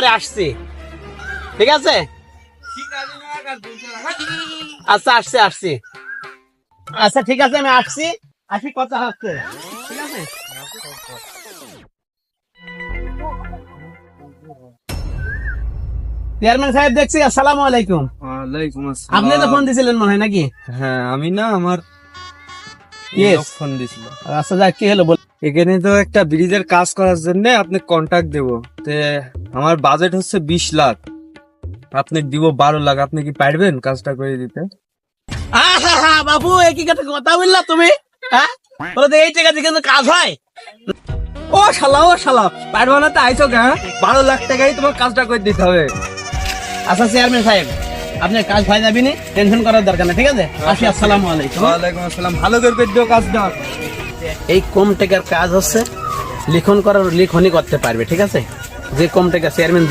পরে আসছি, ঠিক আছে? আচ্ছা আসছি। আচ্ছা ঠিক আছে, আমি আসি কথা হচ্ছে, ঠিক আছে? চেয়ারম্যান সাহেব দেখছি, আসসালামু আলাইকুম। ওয়ালাইকুম আসসালাম। আপনি তো ফোন দিছিলেন মনে হয় নাকি? হ্যাঁ, আমি না, আমার Yes. ফোন দিছিল। আচ্ছা যাক, কি হলো বল। এখানে তো একটা ব্রিজের কাজ করার জন্য আপনি কন্ট্রাক্ট দেব, তে আমার বাজেট হচ্ছে 20 লাখ, আপনি দিব 12 লাখ। আপনি কি পারবেন কাজটা করে দিতে? আহা বাবু, একই কথা বললা তুমি, হ্যাঁ? বলো তো, এই টাকা দিয়ে কিন্তু কাজ হয়? ও শালা পারবো না তো আইসো গা, 12 লাখ টাকাই তোমার কাজটা করে দিতে হবে। আচ্ছা চেয়ারম্যান সাহেব, আপনার কাজ হয়ে যাবি না, টেনশন করার দরকার নেই, ঠিক আছে? আসি, আসসালামু আলাইকুম। ওয়ালাইকুম আসসালাম। ভালো করে দিও কাজটা। এই কম টাকার কাজ হচ্ছে লিখনই করতে পারবে, ঠিক আছে? যে কম টাকা চেয়ারম্যান